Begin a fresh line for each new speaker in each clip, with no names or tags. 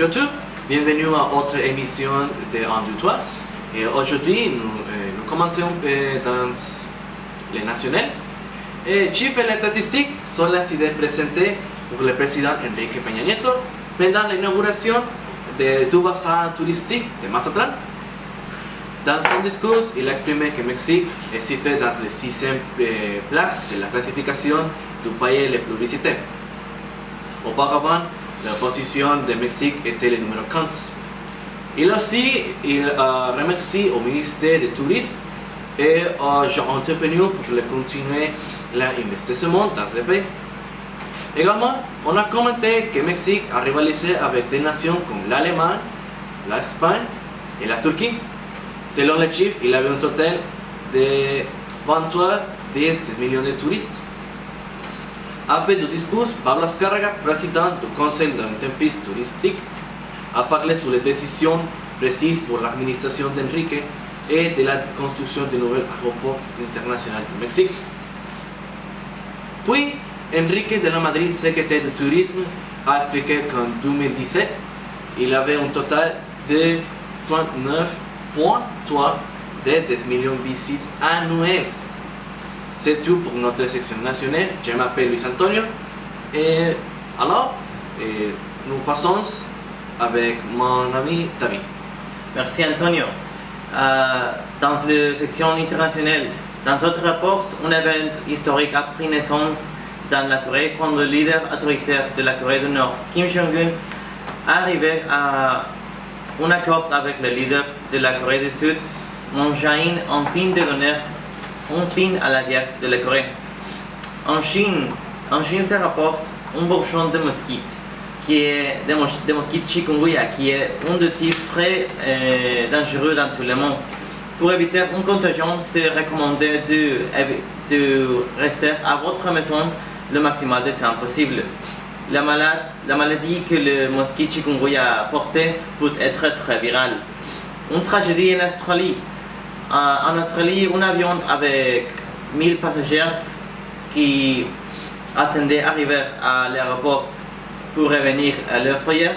Bonjour, bienvenue à notre émission de Un, deux, trois. Et aujourd'hui, nous commençons dans les nationales. Et chiffres et les statistiques sont les idées présentées pour le président Enrique Peña Nieto pendant l'inauguration du bassin touristique de Mazatlán. Dans son discours, il a exprimé que Mexique est situé dans la 6e place de la classification du pays le plus visité. Auparavant, la position de Mexique était le numéro 15. Il a remercié au ministère du Tourisme et aux entrepreneurs pour continuer l'investissement dans le pays. Également, on a commenté que le Mexique a rivalisé avec des nations comme l'Allemagne, l'Espagne et la Turquie. Selon les chiffres, il avait un total de 23 millions de touristes. Après le discours, Pablo Azcárraga, président du Conseil d'entreprise touristique, a parlé sur les décisions précises pour l'administration d'Enrique et de la construction de nouveaux aéroports internationaux du Mexique. Puis, Enrique de la Madrid, secrétaire du tourisme, a expliqué qu'en 2017, il avait un total de 39,3 millions de visites annuelles. C'est tout pour notre section nationale. Je m'appelle Luis Antonio. Et alors, nous passons avec mon ami David.
Merci Antonio. Dans la section internationale, dans notre rapport, un événement historique a pris naissance dans la Corée quand le leader autoritaire de la Corée du Nord, Kim Jong-un, est arrivé à un accord avec le leader de la Corée du Sud, Moon Jae-in, en fin de donner un fin à la guerre de la Corée. En Chine se rapporte un bourgeon de mosquite, qui est des mosquites chikungunya, qui est un des types très dangereux dans tout le monde. Pour éviter une contagion, c'est recommandé de rester à votre maison le maximum de temps possible. La maladie que le mosquite chikungunya portait peut être très virale. Une tragédie en Australie. En Australie, un avion avec 1000 passagers qui attendaient d'arriver à l'aéroport pour revenir à leur foyer.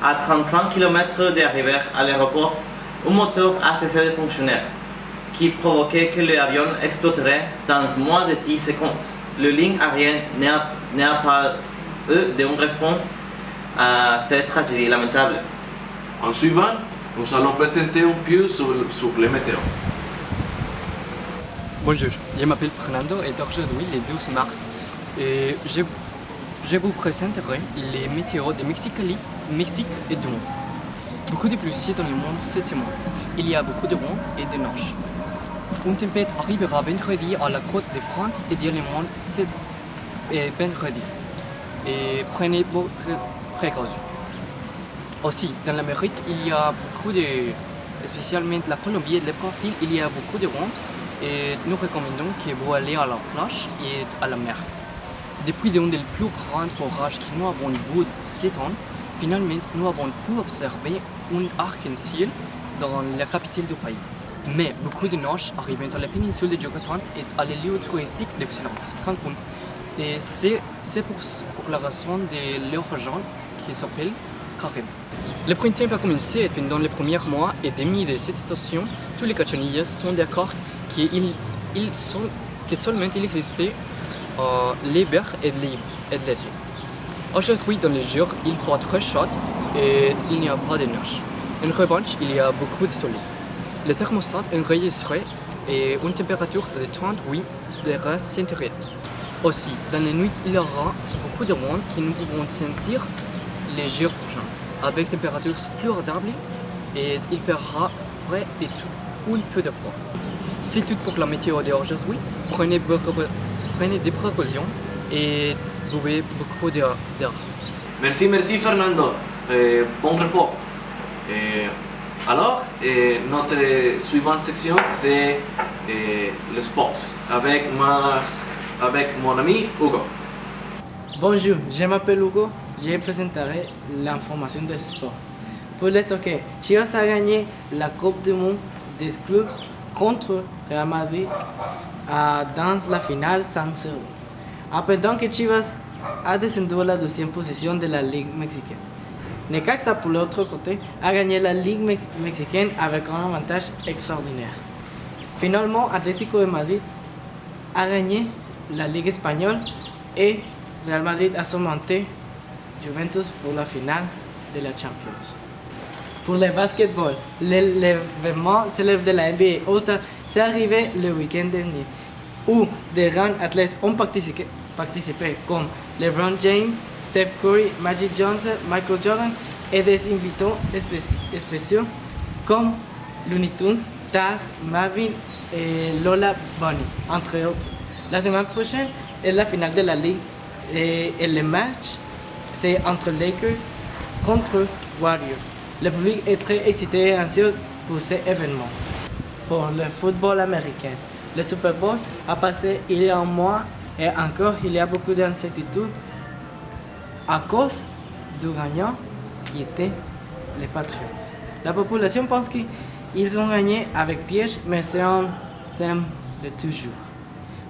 À 35 km d'arriver à l'aéroport, un moteur a cessé de fonctionner, qui provoquait que l'avion exploserait dans moins de 10 secondes. Le ligne aérienne n'a pas eu de réponse à cette tragédie lamentable.
En suivant, nous allons présenter un peu sur les météos.
Bonjour, je m'appelle Fernando et aujourd'hui, le 12 mars, je vous présenterai les météos de Mexique et du monde. Beaucoup de pluie dans le monde cette semaine. Il y a beaucoup de vent et de neige. Une tempête arrivera vendredi à la côte de France et dans le monde vendredi. Et prenez vos précautions. Aussi, dans l'Amérique, il y a beaucoup spécialement la Colombie et le Brésil, il y a beaucoup de vent et nous recommandons que vous allez à la plage et à la mer. Depuis l'un des plus grands forages que nous avons vu cette année, finalement, nous avons pu observer un arc-en-ciel dans la capitale du pays. Mais beaucoup de neige arrivant à la péninsule de Yucatan et à les lieux touristiques d'excellence, Cancun. Et c'est pour la raison de leur région qui s'appelle Caribe. Le printemps va commencer et pendant les premiers mois et demi de cette station, tous les cachonillas sont d'accord que seulement il existait l'hiver et l'été. Aujourd'hui, dans les jours, il fait très chaud et il n'y a pas de neige. En revanche, il y a beaucoup de soleil. Le thermostat enregistré une température de 38 degrés centigrades. Aussi, dans les nuits, il y aura beaucoup de vent que nous pouvons sentir les jours prochains, avec températures plus agréables et il fera frais et un peu de froid. C'est tout pour la météo d'aujourd'hui. Prenez des précautions et buvez beaucoup d'air.
Merci Fernando. Bon repos. Alors, notre suivante section, c'est le sport, avec mon ami Hugo.
Bonjour, je m'appelle Hugo. Je présenterai l'information des sports. Pour les hockey, Chivas a gagné la Coupe du Monde des clubs contre Real Madrid dans la finale 5-0. Pendant que Chivas a descendu a la 12e position de la Ligue mexicaine. Necaxa, pour l'autre côté, a gagné la Ligue mexicaine avec un avantage extraordinaire. Finalement, Atlético de Madrid a gagné la Ligue espagnole et Real Madrid a surmonté Juventus pour la finale de la Champions. Pour le basketball, l'événement célèbre de la NBA All-Star s'est arrivé le week-end dernier, où des grands athlètes ont participé comme LeBron James, Steph Curry, Magic Johnson, Michael Jordan et des invités spéciaux comme Looney Tunes, Taz, Marvin et Lola Bunny, entre autres. La semaine prochaine est la finale de la Ligue et le match c'est entre Lakers contre Warriors. Le public est très excité et anxieux pour cet événement. Pour le football américain, le Super Bowl a passé il y a un mois et encore il y a beaucoup d'incertitudes à cause du gagnant qui était les Patriots. La population pense qu'ils ont gagné avec piège, mais c'est un thème de toujours.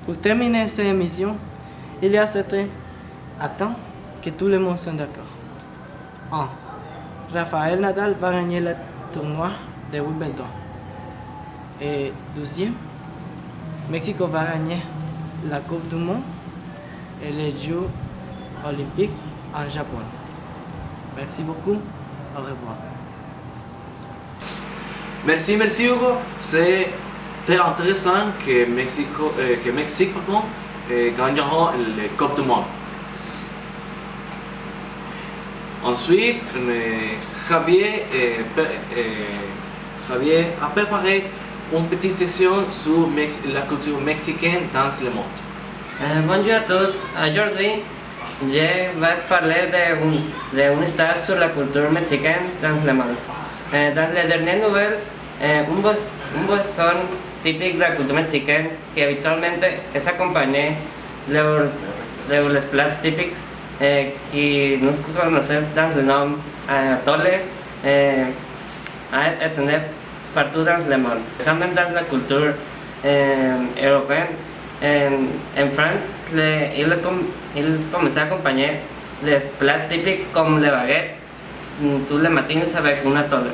Pour terminer cette émission, il y a certains attentes que tout le monde soit d'accord. 1. Rafael Nadal va gagner le tournoi de Wimbledon. Et deuxième, Mexico va gagner la Coupe du Monde et les Jeux Olympiques en Japon. Merci beaucoup. Au revoir.
Merci Hugo. C'est très intéressant que Mexique gagnera la Coupe du Monde. Ensuite, Javier a préparé une petite section sur la culture mexicaine dans le monde.
Bonjour à tous. Aujourd'hui, je vais parler d'un stage sur la culture mexicaine dans le monde. Dans les dernières nouvelles, un boisson typique de la culture mexicaine qui habituellement est accompagné de les plats typiques que nous connaissons dans le nom atole, est partout dans le monde. Spécialement dans la culture européenne, en France, il commençait à accompagner les plats typiques comme les baguettes tous les matins avec une atole.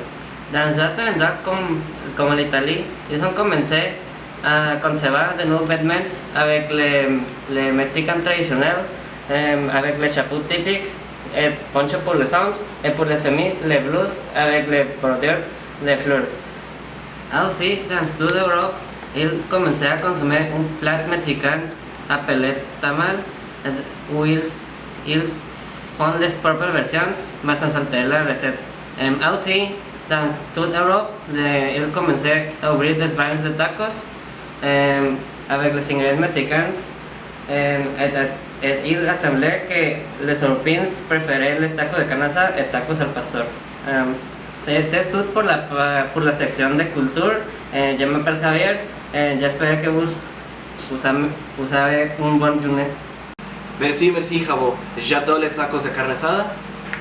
Dans d'autres endroits comme l'Italie, ils ont commencé à concevoir de nouveaux vêtements avec les mexicains traditionnels, avec les chapeaux typiques, et poncho pour les hommes et pour les femmes, les blouses avec les bordures, les fleurs. Aussi, dans toute l'Europe, ils commençaient à consommer un plat mexicain appelé tamal, où ils font les propres versions, mais sans altérer la recette. Aussi, dans toute l'Europe, ils commençaient à ouvrir des banques de tacos avec les ingrédients mexicains. Il semblait que les européens préféraient les tacos de carne asada et tacos al pastor. C'est tout pour la section de culture. Je m'appelle Javier. J'espère que vous avez une bonne journée.
Merci Javo. J'adore les tacos de carne asada.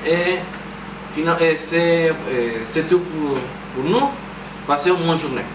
Et c'est tout pour nous. Passez une bonne journée.